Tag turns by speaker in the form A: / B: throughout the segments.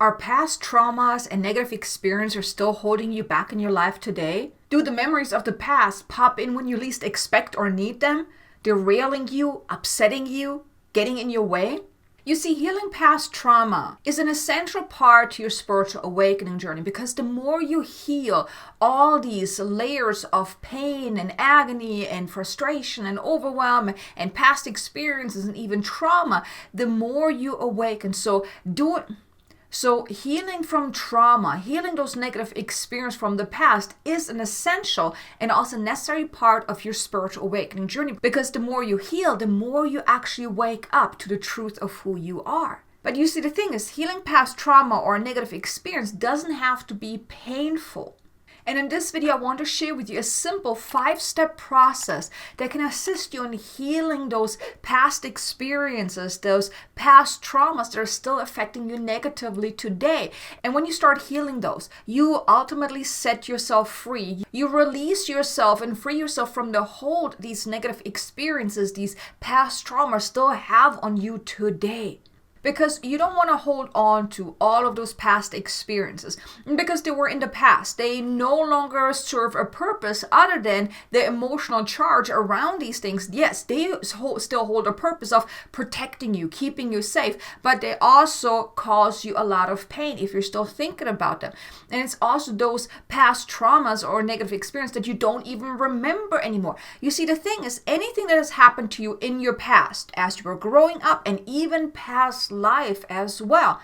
A: Are past traumas and negative experiences still holding you back in your life today? Do the memories of the past pop in when you least expect or need them, derailing you, upsetting you, getting in your way? You see, healing past trauma is an essential part to your spiritual awakening journey, because the more you heal all these layers of pain and agony and frustration and overwhelm and past experiences and even trauma, the more you awaken. So healing from trauma, healing those negative experiences from the past is an essential and also necessary part of your spiritual awakening journey, because the more you heal, the more you actually wake up to the truth of who you are. But you see, the thing is, healing past trauma or a negative experience doesn't have to be painful. And in this video, I want to share with you a simple 5-step process that can assist you in healing those past experiences, those past traumas that are still affecting you negatively today. And when you start healing those, you ultimately set yourself free. You release yourself and free yourself from the hold these negative experiences, these past traumas still have on you today. Because you don't want to hold on to all of those past experiences, because they were in the past. They no longer serve a purpose other than the emotional charge around these things. Yes, they still hold a purpose of protecting you, keeping you safe, but they also cause you a lot of pain if you're still thinking about them. And it's also those past traumas or negative experiences that you don't even remember anymore. You see, the thing is, anything that has happened to you in your past as you were growing up and even past life as well,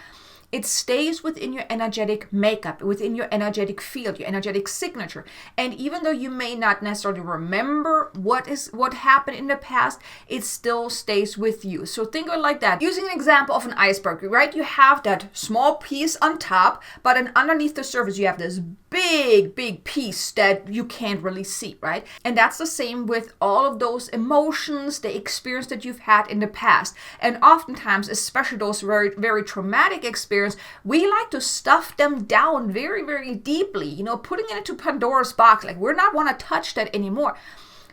A: it stays within your energetic makeup, within your energetic field, your energetic signature. And even though you may not necessarily remember what happened in the past, it still stays with you. So think of it like that. Using an example of an iceberg, right? You have that small piece on top, but then underneath the surface, you have this big piece that you can't really see, right? And that's the same with all of those emotions, the experience that you've had in the past. And oftentimes, especially those very, very traumatic experiences, we like to stuff them down very, very deeply, putting it into Pandora's box. Like, we're not want to touch that anymore.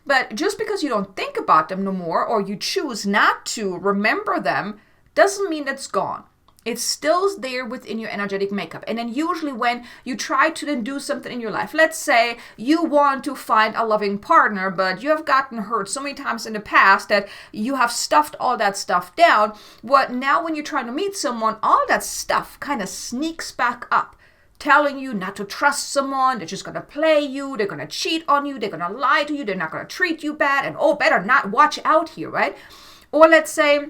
A: But just because you don't think about them no more, or you choose not to remember them, doesn't mean it's gone. It's still there within your energetic makeup. And then usually when you try to then do something in your life, let's say you want to find a loving partner, but you have gotten hurt so many times in the past that you have stuffed all that stuff down. Now when you're trying to meet someone, all that stuff kind of sneaks back up, telling you not to trust someone. They're just going to play you. They're going to cheat on you. They're going to lie to you. They're not going to treat you bad. And better not, watch out here, right? Or let's say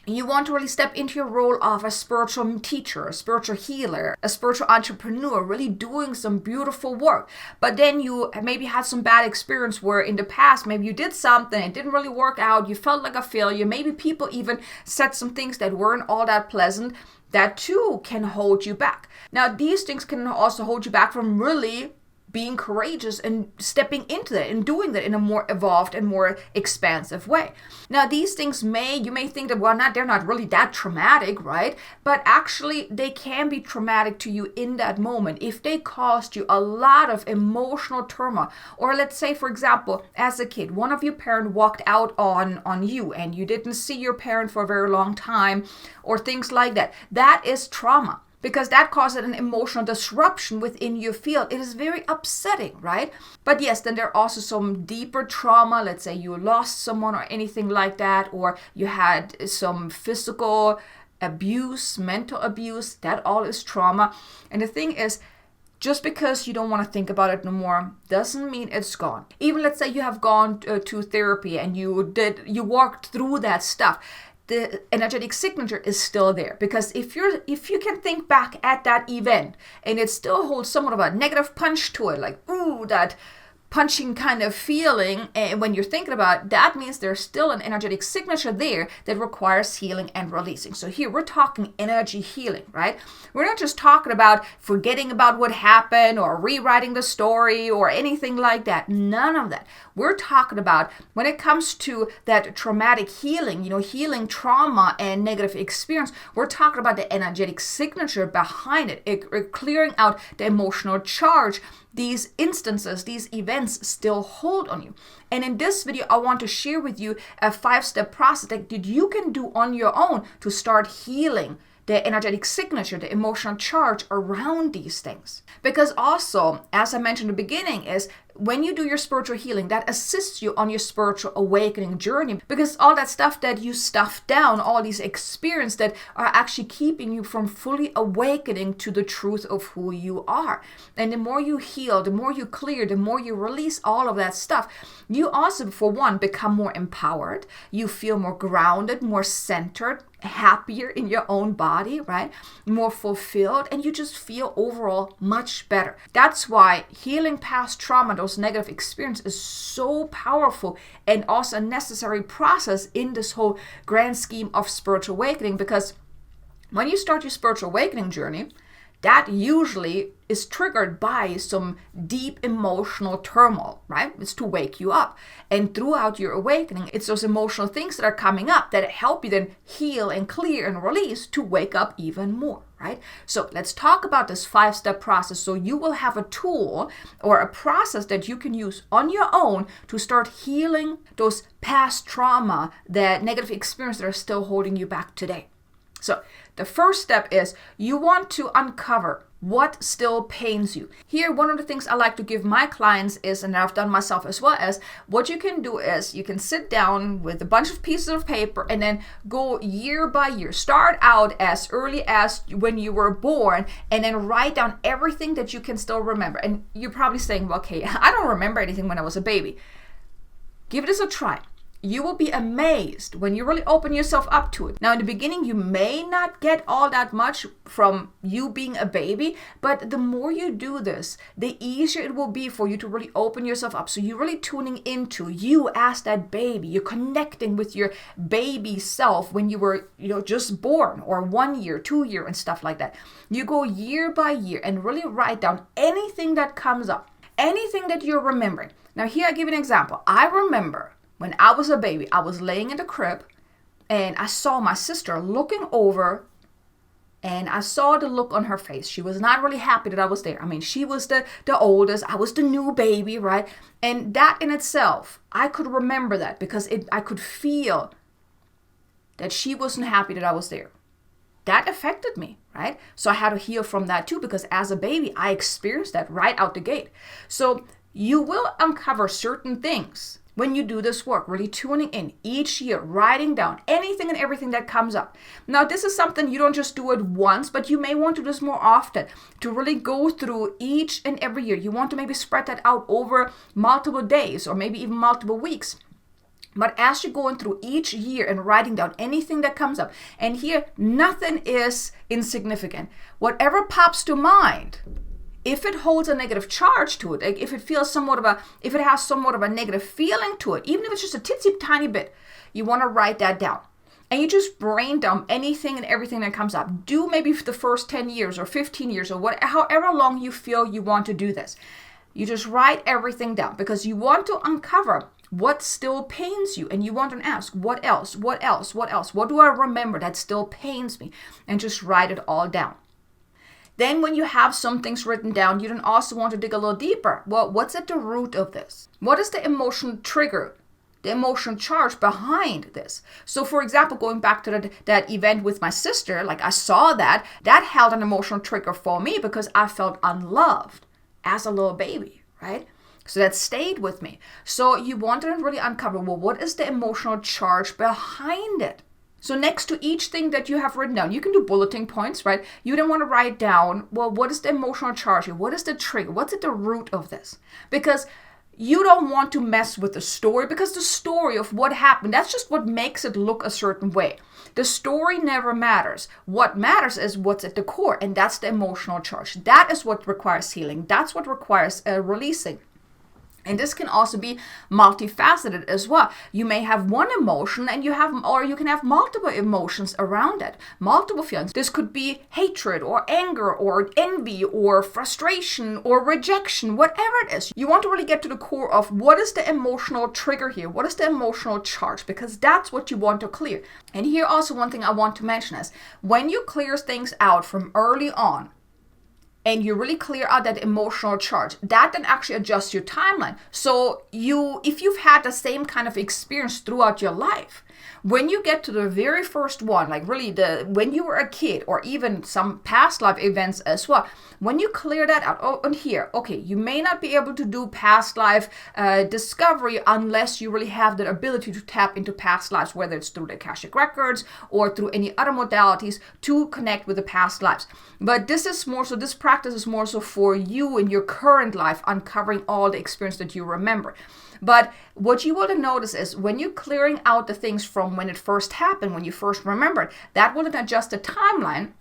A: you want to really step into your role of a spiritual teacher, a spiritual healer, a spiritual entrepreneur, really doing some beautiful work. But then you maybe had some bad experience where in the past, maybe you did something, it didn't really work out, you felt like a failure. Maybe people even said some things that weren't all that pleasant. That too can hold you back. Now, these things can also hold you back from really being courageous and stepping into that and doing that in a more evolved and more expansive way. Now, these things you may think that, they're not really that traumatic, right? But actually, they can be traumatic to you in that moment if they caused you a lot of emotional turmoil. Or let's say, for example, as a kid, one of your parents walked out on you and you didn't see your parent for a very long time, or things like that. That is trauma, because that causes an emotional disruption within your field. It is very upsetting, right? But yes, then there are also some deeper trauma. Let's say you lost someone or anything like that, or you had some physical abuse, mental abuse. That all is trauma. And the thing is, just because you don't want to think about it no more doesn't mean it's gone. Even let's say you have gone to therapy and you walked through that stuff. The energetic signature is still there, because if you can think back at that event and it still holds somewhat of a negative punch to it, like, ooh, that punching kind of feeling, and when you're thinking about it, that means there's still an energetic signature there that requires healing and releasing. So here we're talking energy healing, right? We're not just talking about forgetting about what happened or rewriting the story or anything like that. None of that. We're talking about, when it comes to that traumatic healing, healing trauma and negative experience, we're talking about the energetic signature behind it, clearing out the emotional charge these instances, these events still hold on you. And in this video, I want to share with you a 5-step process that you can do on your own to start healing the energetic signature, the emotional charge around these things. Because also, as I mentioned in the beginning, is when you do your spiritual healing, that assists you on your spiritual awakening journey, because all that stuff that you stuffed down, all these experiences that are actually keeping you from fully awakening to the truth of who you are. And the more you heal, the more you clear, the more you release all of that stuff, you also, for one, become more empowered. You feel more grounded, more centered, happier in your own body, right? More fulfilled, and you just feel overall much better. That's why healing past trauma, those negative experiences, is so powerful and also a necessary process in this whole grand scheme of spiritual awakening, because when you start your spiritual awakening journey, that usually is triggered by some deep emotional turmoil, right? It's to wake you up. And throughout your awakening, it's those emotional things that are coming up that help you then heal and clear and release to wake up even more, right? So let's talk about this 5-step process, so you will have a tool or a process that you can use on your own to start healing those past trauma, the negative experiences that are still holding you back today. So the first step is you want to uncover what still pains you. Here, one of the things I like to give my clients is, and I've done myself as well, as what you can do is you can sit down with a bunch of pieces of paper and then go year by year. Start out as early as when you were born and then write down everything that you can still remember. And you're probably saying, well, okay, I don't remember anything when I was a baby. Give this a try. You will be amazed when you really open yourself up to it. Now, in the beginning, you may not get all that much from you being a baby, but the more you do this, the easier it will be for you to really open yourself up. So you're really tuning into you as that baby. You're connecting with your baby self when you were, just born, or 1 year, 2 year, and stuff like that. You go year by year and really write down anything that comes up, anything that you're remembering. Now, here I give you an example. I remember when I was a baby, I was laying in the crib and I saw my sister looking over, and I saw the look on her face. She was not really happy that I was there. I mean, she was the oldest. I was the new baby, right? And that in itself, I could remember that because I could feel that she wasn't happy that I was there. That affected me, right? So I had to heal from that too, because as a baby, I experienced that right out the gate. So you will uncover certain things when you do this work, really tuning in each year, writing down anything and everything that comes up. Now, this is something you don't just do it once, but you may want to do this more often to really go through each and every year. You want to maybe spread that out over multiple days or maybe even multiple weeks. But as you're going through each year and writing down anything that comes up, and here, nothing is insignificant. Whatever pops to mind, if it holds a negative charge to it, like if it has somewhat of a negative feeling to it, even if it's just a titsy tiny bit, you want to write that down. And you just brain dump anything and everything that comes up. Do maybe for the first 10 years or 15 years or however long you feel you want to do this. You just write everything down because you want to uncover what still pains you, and you want to ask, what else? What else? What else? What do I remember that still pains me? And just write it all down. Then when you have some things written down, you then also want to dig a little deeper. Well, what's at the root of this? What is the emotional trigger, the emotional charge behind this? So for example, going back to that event with my sister, like I saw that held an emotional trigger for me because I felt unloved as a little baby, right? So that stayed with me. So you want to really uncover, well, what is the emotional charge behind it? So next to each thing that you have written down, you can do bulleting points, right? You don't want to write down, well, what is the emotional charge here? What is the trigger? What's at the root of this? Because you don't want to mess with the story, because the story of what happened, that's just what makes it look a certain way. The story never matters. What matters is what's at the core, and that's the emotional charge. That is what requires healing. That's what requires releasing. And this can also be multifaceted as well. You may have one emotion and you can have multiple emotions around it, multiple feelings. This could be hatred or anger or envy or frustration or rejection, whatever it is. You want to really get to the core of what is the emotional trigger here? What is the emotional charge? Because that's what you want to clear. And here also one thing I want to mention is when you clear things out from early on, and you really clear out that emotional charge, that then actually adjusts your timeline. So if you've had the same kind of experience throughout your life, When you get to the very first one, like really when you were a kid, or even some past life events as well, when you clear that out, oh, and here, okay, you may not be able to do past life discovery unless you really have the ability to tap into past lives, whether it's through the Akashic records or through any other modalities to connect with the past lives. But this practice is more so for you in your current life, uncovering all the experience that you remember. But what you will notice is when you're clearing out the things from when it first happened, when you first remembered, that will adjust the timeline,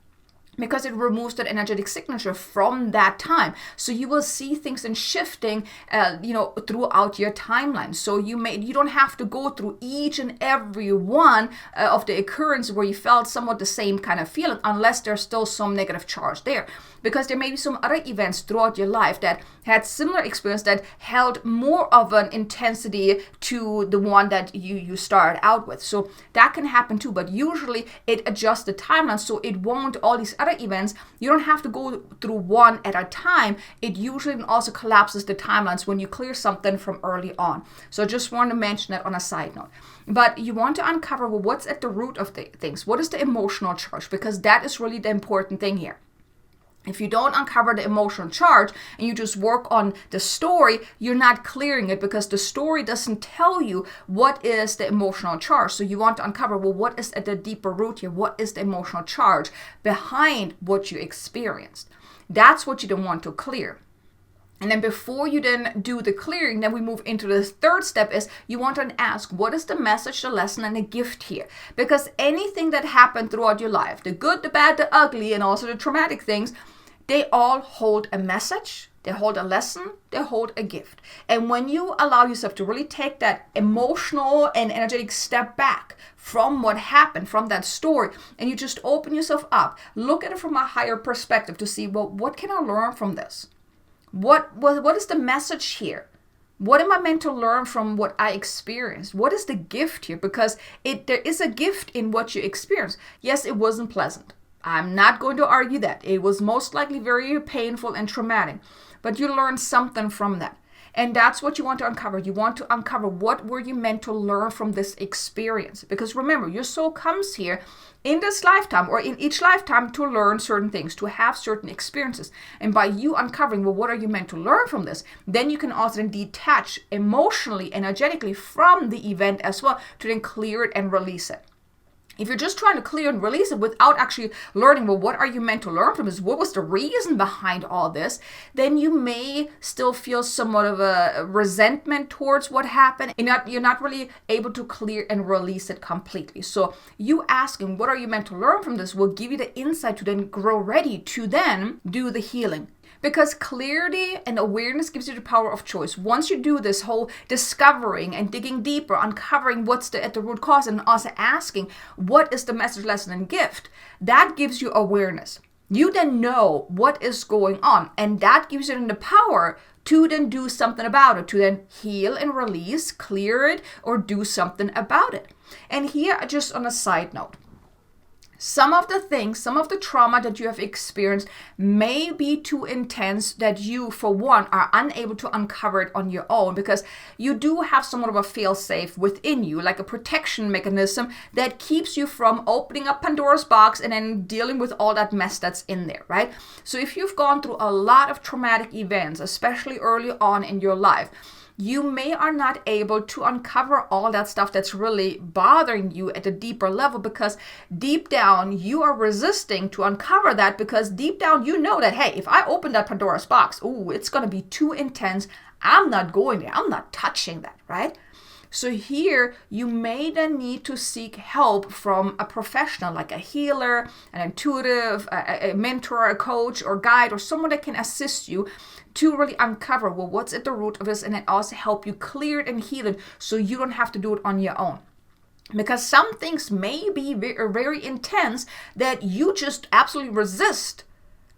A: because it removes that energetic signature from that time. So you will see things in shifting, throughout your timeline. So you don't have to go through each and every one of the occurrence where you felt somewhat the same kind of feeling, unless there's still some negative charge there. Because there may be some other events throughout your life that had similar experience that held more of an intensity to the one that you started out with. So that can happen too, but usually it adjusts the timeline, so it won't, all these other events, you don't have to go through one at a time. It usually also collapses the timelines when you clear something from early on. So I just want to mention that on a side note. But you want to uncover, well, what's at the root of the things? What is the emotional charge? Because that is really the important thing here. If you don't uncover the emotional charge and you just work on the story, you're not clearing it, because the story doesn't tell you what is the emotional charge. So you want to uncover, well, what is at the deeper root here? What is the emotional charge behind what you experienced? That's what you don't want to clear. And then before you then do the clearing, then we move into the third step is you want to ask, what is the message, the lesson, and the gift here? Because anything that happened throughout your life, the good, the bad, the ugly, and also the traumatic things, they all hold a message, they hold a lesson, they hold a gift. And when you allow yourself to really take that emotional and energetic step back from what happened, from that story, and you just open yourself up, look at it from a higher perspective to see, well, what can I learn from this? What is the message here? What am I meant to learn from what I experienced? What is the gift here? Because there is a gift in what you experienced. Yes, it wasn't pleasant. I'm not going to argue that. It was most likely very painful and traumatic. But you learned something from that. And that's what you want to uncover. You want to uncover, what were you meant to learn from this experience? Because remember, your soul comes here in this lifetime or in each lifetime to learn certain things, to have certain experiences. And by you uncovering, well, what are you meant to learn from this? Then you can also then detach emotionally, energetically from the event as well, to then clear it and release it. If you're just trying to clear and release it without actually learning, well, what are you meant to learn from this? What was the reason behind all this? Then you may still feel somewhat of a resentment towards what happened, and you're not really able to clear and release it completely. So you asking, what are you meant to learn from this, will give you the insight to then grow ready to then do the healing. Because clarity and awareness gives you the power of choice. Once you do this whole discovering and digging deeper, uncovering what's at the root cause, and also asking, what is the message, lesson, and gift? That gives you awareness. You then know what is going on, and that gives you then the power to then do something about it, to then heal and release, clear it, or do something about it. And here, just on a side note, some of the trauma that you have experienced may be too intense that you, for one, are unable to uncover it on your own, because you do have somewhat of a fail-safe within you, like a protection mechanism that keeps you from opening up Pandora's box and then dealing with all that mess that's in there, right? So if you've gone through a lot of traumatic events, especially early on in your life, you may are not able to uncover all that stuff that's really bothering you at a deeper level, because deep down you are resisting to uncover that, because deep down you know that, hey, if I open that Pandora's box, it's going to be too intense. I'm not going there. I'm not touching that, right? So here you may then need to seek help from a professional, like a healer, an intuitive, a mentor, a coach or guide, or someone that can assist you to really uncover, well, what's at the root of this, and then also help you clear it and heal it so you don't have to do it on your own. Because some things may be very, very intense that you just absolutely resist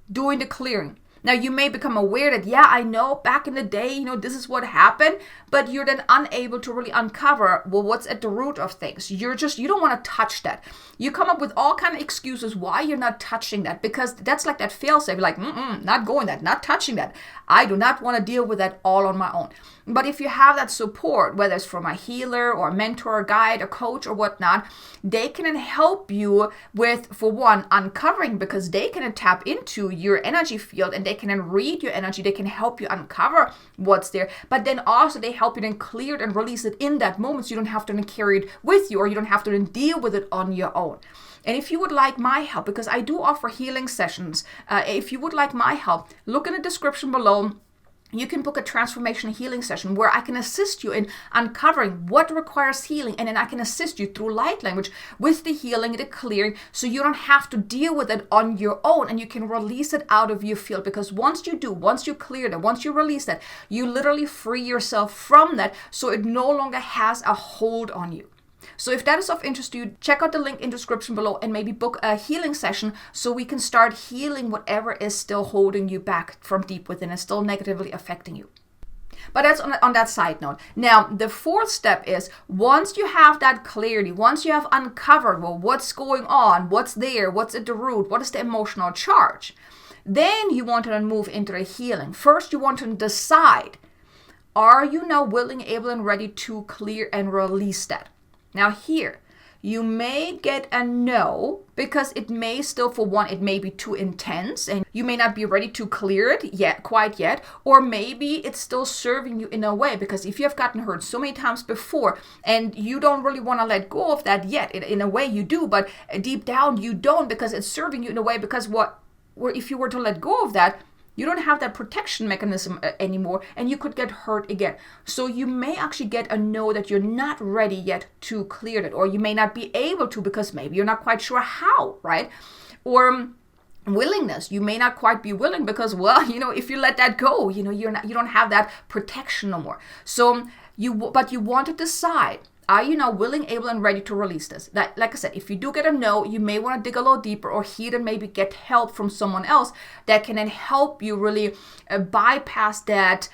A: doing the clearing. Now, you may become aware that, yeah, I know back in the day, this is what happened, but you're then unable to really uncover, well, what's at the root of things. You don't want to touch that. You come up with all kind of excuses why you're not touching that, because that's like that fail-safe, like, not going that, not touching that. I do not want to deal with that all on my own. But if you have that support, whether it's from a healer or a mentor, a guide, a coach or whatnot, they can help you with, for one, uncovering, because they can tap into your energy field and they can read your energy. They can help you uncover what's there. But then also they help you then clear it and release it in that moment, so you don't have to then carry it with you, or you don't have to then deal with it on your own. And if you would like my help, because I do offer healing sessions, if you would like my help, look in the description below. You can book a transformation healing session where I can assist you in uncovering what requires healing, and then I can assist you through light language with the healing, the clearing, so you don't have to deal with it on your own, and you can release it out of your field. Because once you clear that, once you release that, you literally free yourself from that, so it no longer has a hold on you. So if that is of interest to you, check out the link in the description below and maybe book a healing session so we can start healing whatever is still holding you back from deep within and still negatively affecting you. But that's on that side note. Now, the fourth step is, once you have that clarity, once you have uncovered, well, what's going on, what's there, what's at the root, what is the emotional charge, then you want to then move into the healing. First, you want to decide, are you now willing, able, and ready to clear and release that? Now here, you may get a no, because it may still, for one, it may be too intense and you may not be ready to clear it quite yet, or maybe it's still serving you in a way, because if you have gotten hurt so many times before and you don't really want to let go of that yet, in a way you do, but deep down you don't, because it's serving you in a way, because if you were to let go of that, you don't have that protection mechanism anymore, and you could get hurt again. So you may actually get a no, that you're not ready yet to clear it, or you may not be able to, because maybe you're not quite sure how, right? Or willingness, you may not quite be willing, because, well, if you let that go, you don't have that protection no more. So but you want to decide, are you now willing, able, and ready to release this? That, like I said, if you do get a no, you may want to dig a little deeper, or hear and maybe get help from someone else that can then help you really bypass that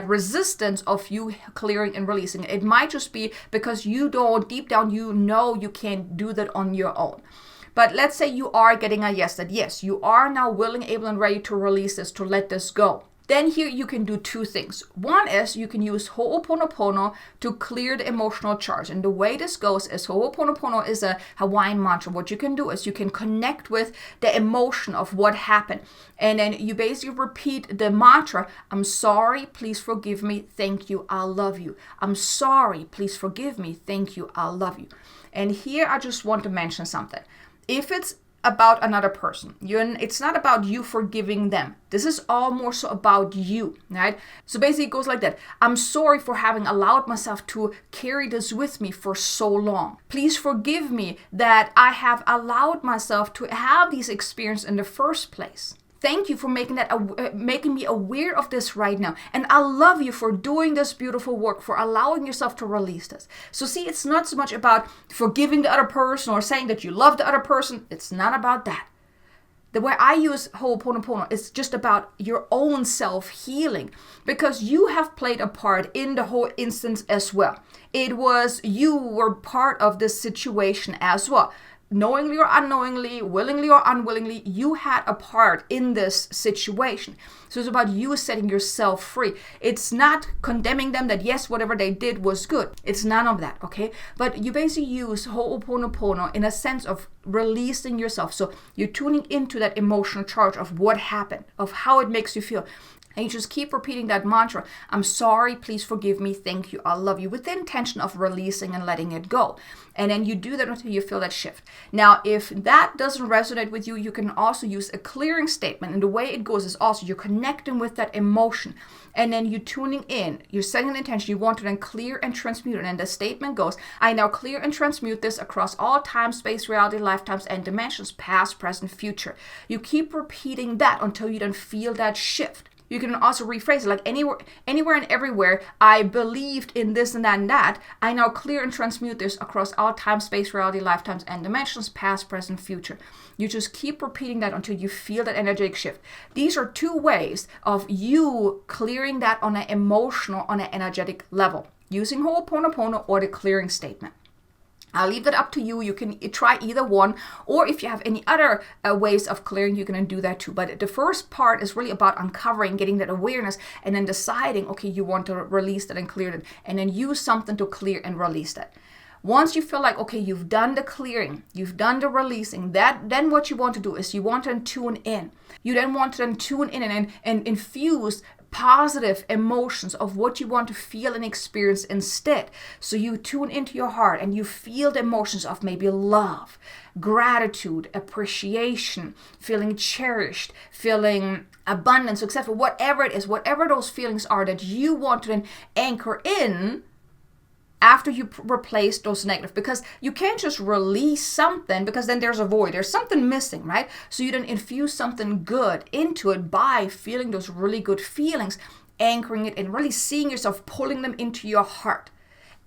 A: resistance of you clearing and releasing. It might just be because you don't, deep down, you can't do that on your own. But let's say you are getting a yes, that yes, you are now willing, able, and ready to release this, to let this go. Then here you can do two things. One is you can use Ho'oponopono to clear the emotional charge. And the way this goes is, Ho'oponopono is a Hawaiian mantra. What you can do is you can connect with the emotion of what happened. And then you basically repeat the mantra, I'm sorry, please forgive me, thank you, I love you. I'm sorry, please forgive me, thank you, I love you. And here I just want to mention something. If it's about another person, it's not about you forgiving them. This is all more so about you, right? So basically it goes like that. I'm sorry for having allowed myself to carry this with me for so long. Please forgive me that I have allowed myself to have these experiences in the first place. Thank you for making me aware of this right now. And I love you for doing this beautiful work, for allowing yourself to release this. So see, it's not so much about forgiving the other person or saying that you love the other person. It's not about that. The way I use Ho'oponopono is just about your own self-healing, because you have played a part in the whole instance as well. You were part of this situation as well. Knowingly or unknowingly, willingly or unwillingly, you had a part in this situation. So it's about you setting yourself free. It's not condemning them that, yes, whatever they did was good. It's none of that, okay? But you basically use Ho'oponopono in a sense of releasing yourself. So you're tuning into that emotional charge of what happened, of how it makes you feel. And you just keep repeating that mantra, I'm sorry, please forgive me, thank you, I love you, with the intention of releasing and letting it go. And then you do that until you feel that shift. Now, if that doesn't resonate with you, you can also use a clearing statement. And the way it goes is also you're connecting with that emotion. And then you're tuning in, you're setting an intention, you want to then clear and transmute. And the statement goes, I now clear and transmute this across all time, space, reality, lifetimes, and dimensions, past, present, future. You keep repeating that until you then feel that shift. You can also rephrase it like anywhere and everywhere I believed in this and that and that. I now clear and transmute this across all time, space, reality, lifetimes, and dimensions, past, present, future. You just keep repeating that until you feel that energetic shift. These are two ways of you clearing that on an emotional, on an energetic level, using Ho'oponopono or the clearing statement. I'll leave that up to you. You can try either one, or if you have any other ways of clearing, you can do that too. But the first part is really about uncovering, getting that awareness, and then deciding, okay, you want to release that and clear it, and then use something to clear and release that. Once you feel like, okay, you've done the clearing, you've done the releasing, then what you want to do is you want to tune in. You then want to tune in and infuse positive emotions of what you want to feel and experience instead. So you tune into your heart and you feel the emotions of maybe love, gratitude, appreciation, feeling cherished, feeling abundance, etc. Whatever it is, whatever those feelings are that you want to then anchor in after you replace those negative, because you can't just release something because then there's a void, there's something missing, right? So you then infuse something good into it by feeling those really good feelings, anchoring it and really seeing yourself pulling them into your heart,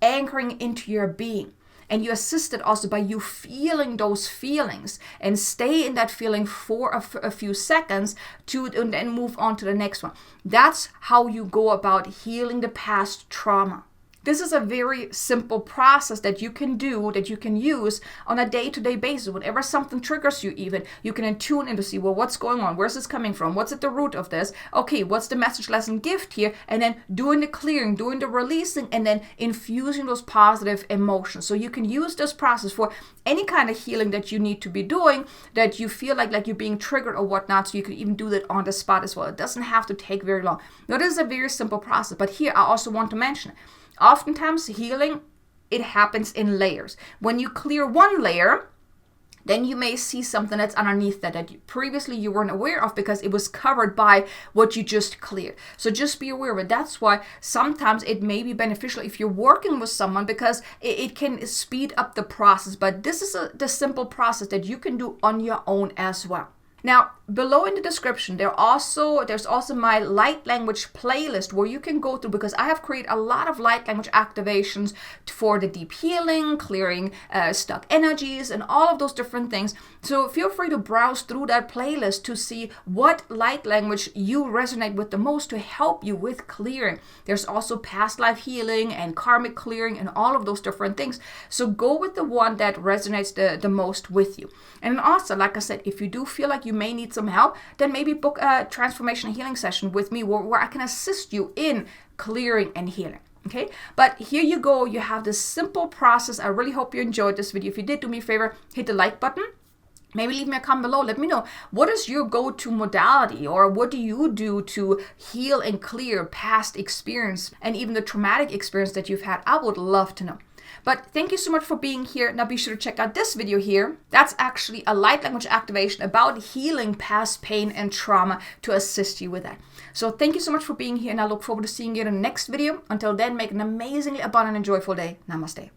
A: anchoring into your being. And you assist it also by you feeling those feelings and stay in that feeling for a few seconds and then move on to the next one. That's how you go about healing the past trauma. This is a very simple process that you can do, that you can use on a day-to-day basis. Whenever something triggers you even, you can tune in to see, well, what's going on? Where's this coming from? What's at the root of this? Okay, what's the message, lesson, gift here? And then doing the clearing, doing the releasing, and then infusing those positive emotions. So you can use this process for any kind of healing that you need to be doing, that you feel like you're being triggered or whatnot. So you can even do that on the spot as well. It doesn't have to take very long. Now, this is a very simple process, but here I also want to mention, oftentimes healing, it happens in layers. When you clear one layer, then you may see something that's underneath that previously you weren't aware of because it was covered by what you just cleared. So just be aware of it. That's why sometimes it may be beneficial if you're working with someone, because it can speed up the process. But this is the simple process that you can do on your own as well. Now, below in the description, there's also my light language playlist where you can go through, because I have created a lot of light language activations for the deep healing, clearing stuck energies, and all of those different things. So feel free to browse through that playlist to see what light language you resonate with the most to help you with clearing. There's also past life healing and karmic clearing and all of those different things. So go with the one that resonates the most with you. And also, like I said, if you do feel like you may need some help, then maybe book a transformation healing session with me where I can assist you in clearing and healing. Okay, but here you go. You have this simple process. I really hope you enjoyed this video. If you did, do me a favor, hit the like button. Maybe leave me a comment below. Let me know, what is your go-to modality, or what do you do to heal and clear past experience and even the traumatic experience that you've had? I would love to know. But thank you so much for being here. Now be sure to check out this video here. That's actually a light language activation about healing past pain and trauma to assist you with that. So thank you so much for being here, and I look forward to seeing you in the next video. Until then, make an amazingly abundant and joyful day. Namaste.